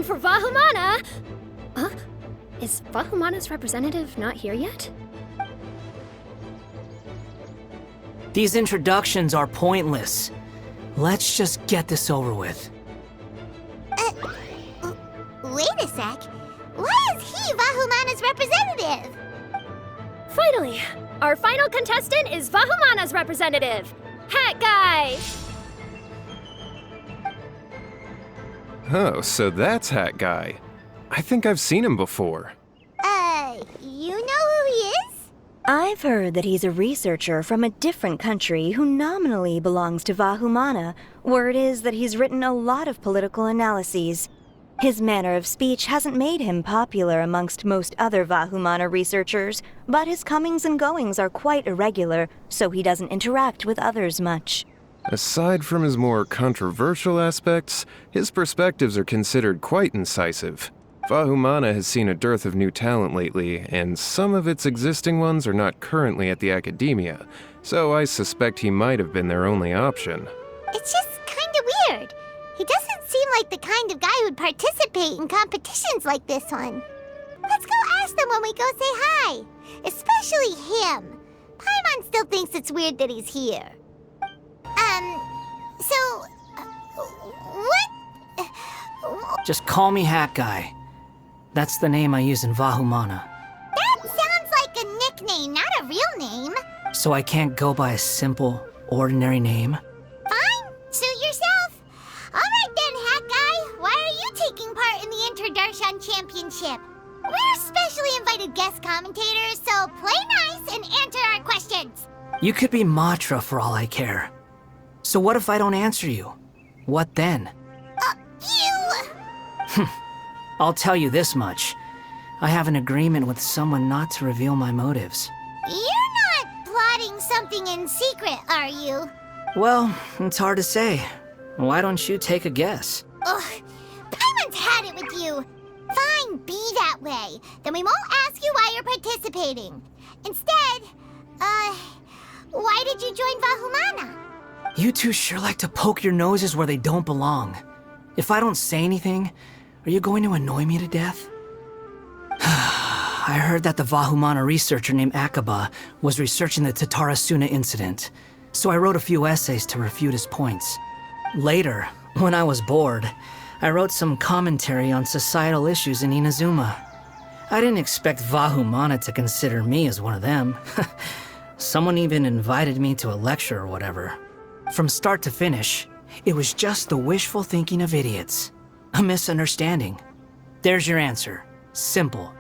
And for Vahumana... Huh? Is Vahumana's representative not here yet? These introductions are pointless. Let's just get this over with. Wait a sec. Why is he Vahumana's representative? Finally! Our final contestant is Vahumana's representative, Hat Guy! Oh, so that's Hat Guy. I think I've seen him before. You know who he is? I've heard that he's a researcher from a different country who nominally belongs to Vahumana. Word is that he's written a lot of political analyses. His manner of speech hasn't made him popular amongst most other Vahumana researchers, but his comings and goings are quite irregular, so he doesn't interact with others much. Aside from his more controversial aspects, his perspectives are considered quite incisive. Vahumana has seen a dearth of new talent lately, and some of its existing ones are not currently at the academia, so I suspect he might have been their only option. It's just kinda weird. He doesn't seem like the kind of guy who'd participate in competitions like this one. Let's go ask them when we go say hi. Especially him. Paimon still thinks it's weird that he's here. What? Just call me Hat Guy. That's the name I use in Vahumana. That sounds like a nickname, not a real name. So I can't go by a simple, ordinary name? Fine, suit yourself. All right then, Hat Guy. Why are you taking part in the Interdarshan Championship? We're specially invited guest commentators, so play nice and answer our questions. You could be Matra for all I care. So what if I don't answer you? What then? You... I'll tell you this much. I have an agreement with someone not to reveal my motives. You're not plotting something in secret, are you? Well, it's hard to say. Why don't you take a guess? Ugh, Paimon's had it with you. Fine, be that way. Then we won't ask you why you're participating. Instead, why did you join Vahumana? You two sure like to poke your noses where they don't belong. If I don't say anything, are you going to annoy me to death? I heard that the Vahumana researcher named Akaba was researching the Tatarasuna incident, so I wrote a few essays to refute his points. Later, when I was bored, I wrote some commentary on societal issues in Inazuma. I didn't expect Vahumana to consider me as one of them. Someone even invited me to a lecture or whatever. From start to finish, it was just the wishful thinking of idiots. A misunderstanding. There's your answer. Simple.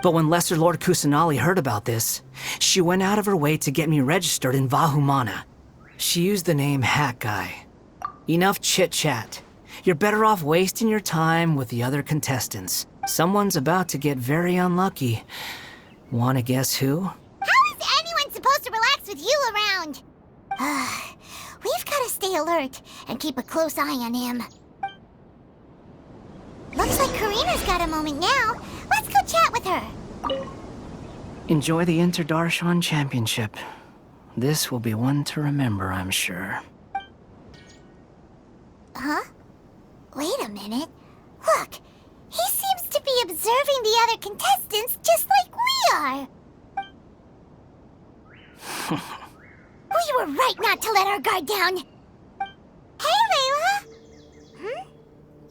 But when Lesser Lord Kusanali heard about this, she went out of her way to get me registered in Vahumana. She used the name Hat Guy. Enough chit-chat. You're better off wasting your time with the other contestants. Someone's about to get very unlucky. Wanna guess who? How is anyone supposed to relax with you around? We've gotta stay alert and keep a close eye on him. Looks like Karina's got a moment now. Let's go chat with her. Enjoy the Interdarshan Championship. This will be one to remember, I'm sure. Huh? Wait a minute. Look, he seems to be observing the other contestants just like we are. We were right not to let our guard down. Hey, Layla.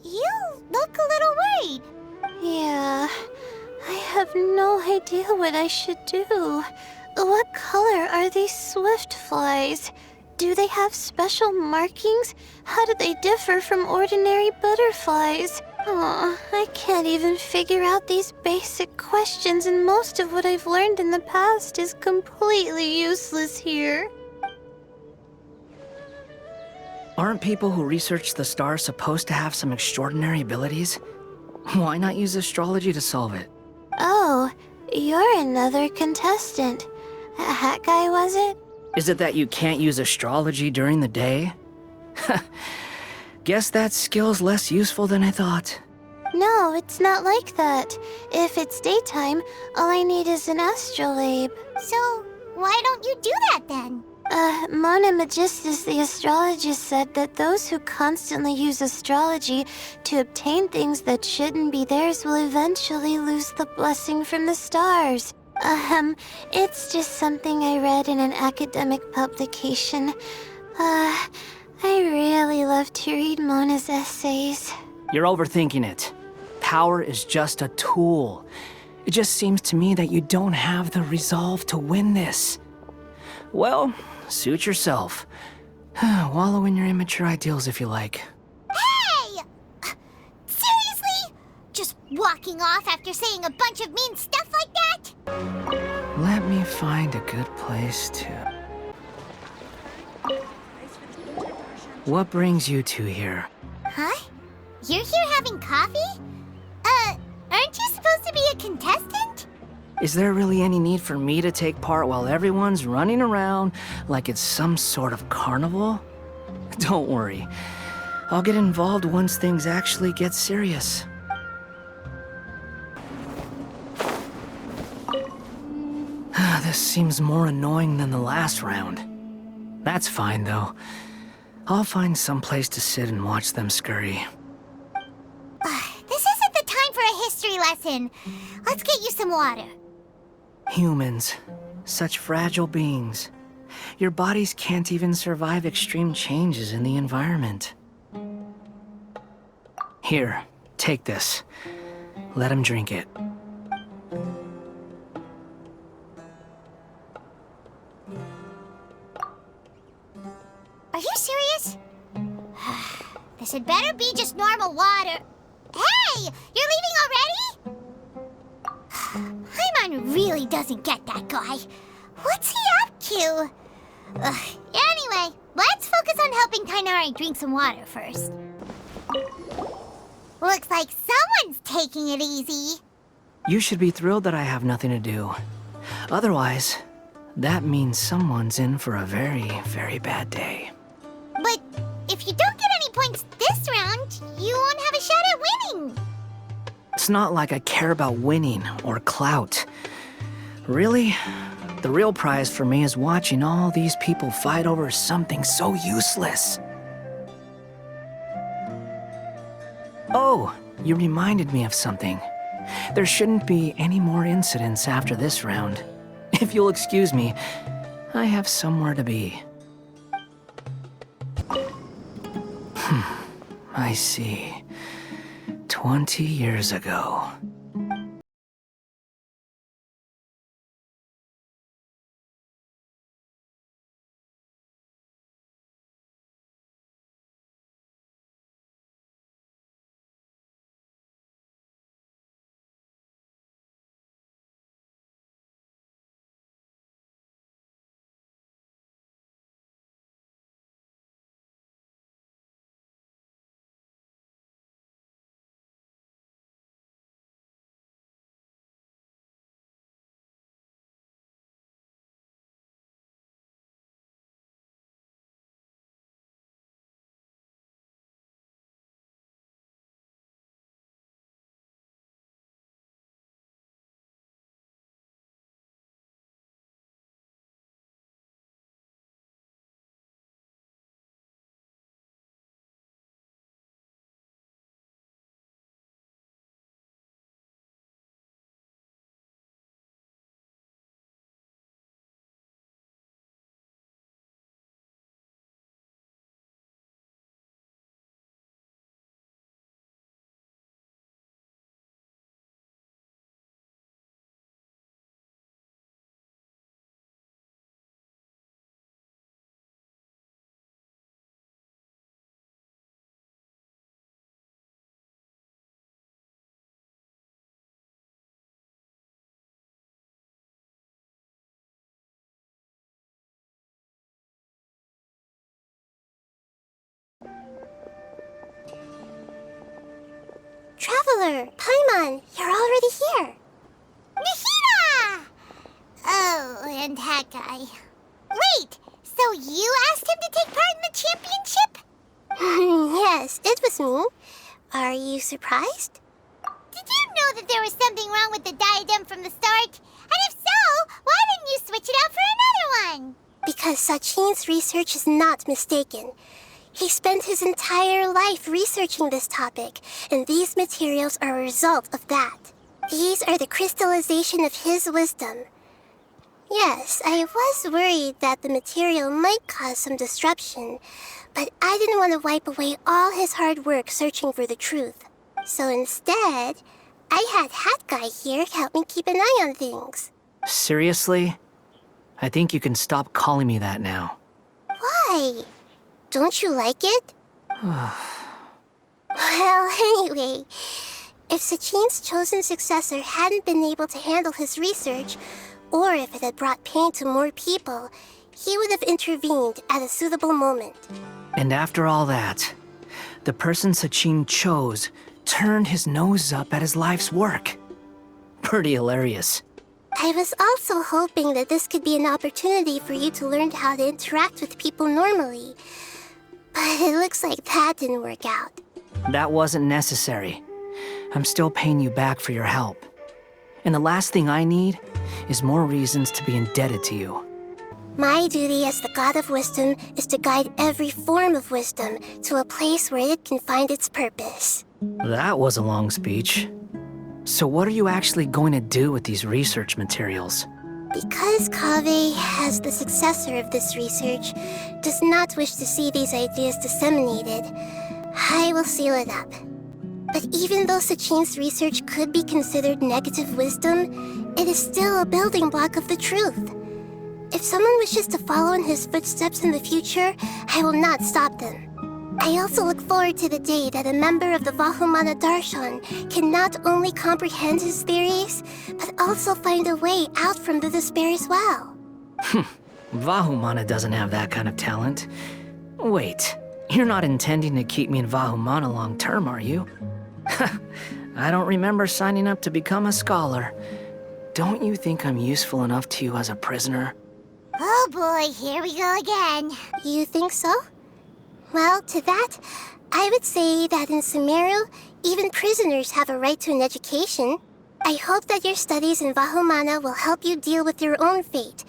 You look a little worried. Yeah, I have no idea what I should do. What color are these swift flies? Do they have special markings? How do they differ from ordinary butterflies? Oh, I can't even figure out these basic questions, and most of what I've learned in the past is completely useless here. Aren't people who research the stars supposed to have some extraordinary abilities? Why not use astrology to solve it? Oh, you're another contestant. A hat guy, was it? Is it that you can't use astrology during the day? Guess that skill's less useful than I thought. No, it's not like that. If it's daytime, all I need is an astrolabe. So, why don't you do that then? Mona Magistus the astrologist said that those who constantly use astrology to obtain things that shouldn't be theirs will eventually lose the blessing from the stars. It's just something I read in an academic publication. I really love to read Mona's essays. You're overthinking it. Power is just a tool. It just seems to me that you don't have the resolve to win this. Well, suit yourself. Wallow in your immature ideals if you like. Hey! Seriously? Just walking off after saying a bunch of mean stuff like that? Let me find a good place to... What brings you two here? Huh? You're here having coffee? Aren't you supposed to be a contestant? Is there really any need for me to take part while everyone's running around like it's some sort of carnival? Don't worry. I'll get involved once things actually get serious. This seems more annoying than the last round. That's fine, though. I'll find some place to sit and watch them scurry. This isn't the time for a history lesson. Let's get you some water. Humans. Such fragile beings. Your bodies can't even survive extreme changes in the environment. Here, take this. Let him drink it. Are you serious? This had better be just normal water. Hey! You're leaving already? Paimon really doesn't get that guy. What's he up to? Anyway, let's focus on helping Tainari drink some water first. Looks like someone's taking it easy. You should be thrilled that I have nothing to do. Otherwise, that means someone's in for a very, very bad day. But if you don't get any points this round, you won't have a shot at winning. It's not like I care about winning or clout. Really, the real prize for me is watching all these people fight over something so useless. Oh, you reminded me of something. There shouldn't be any more incidents after this round. If you'll excuse me, I have somewhere to be. I see. 20 years ago. Traveler, Paimon, you're already here. Nihina! Oh, and that guy. Wait, so you asked him to take part in the championship? Yes, it was me. Are you surprised? Did you know that there was something wrong with the diadem from the start? And if so, why didn't you switch it out for another one? Because Sachin's research is not mistaken. He spent his entire life researching this topic, and these materials are a result of that. These are the crystallization of his wisdom. Yes, I was worried that the material might cause some disruption, but I didn't want to wipe away all his hard work searching for the truth. So instead, I had Hat Guy here help me keep an eye on things. Seriously? I think you can stop calling me that now. Why? Don't you like it? Well, anyway, if Sachin's chosen successor hadn't been able to handle his research, or if it had brought pain to more people, he would have intervened at a suitable moment. And after all that, the person Sachin chose turned his nose up at his life's work. Pretty hilarious. I was also hoping that this could be an opportunity for you to learn how to interact with people normally. But it looks like that didn't work out. That wasn't necessary. I'm still paying you back for your help. And the last thing I need is more reasons to be indebted to you. My duty as the God of Wisdom is to guide every form of wisdom to a place where it can find its purpose. That was a long speech. So what are you actually going to do with these research materials? Because Kaveh, as the successor of this research, does not wish to see these ideas disseminated, I will seal it up. But even though Sachin's research could be considered negative wisdom, it is still a building block of the truth. If someone wishes to follow in his footsteps in the future, I will not stop them. I also look forward to the day that a member of the Vahumana Darshan can not only comprehend his theories, but also find a way out from the despair as well. Vahumana doesn't have that kind of talent. Wait, you're not intending to keep me in Vahumana long term, are you? I don't remember signing up to become a scholar. Don't you think I'm useful enough to you as a prisoner? Oh boy, here we go again. You think so? Well, to that, I would say that in Sumeru, even prisoners have a right to an education. I hope that your studies in Vahumana will help you deal with your own fate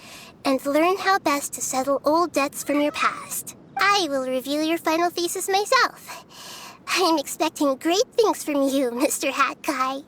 and learn how best to settle old debts from your past. I will review your final thesis myself. I'm expecting great things from you, Mr. Hat Guy.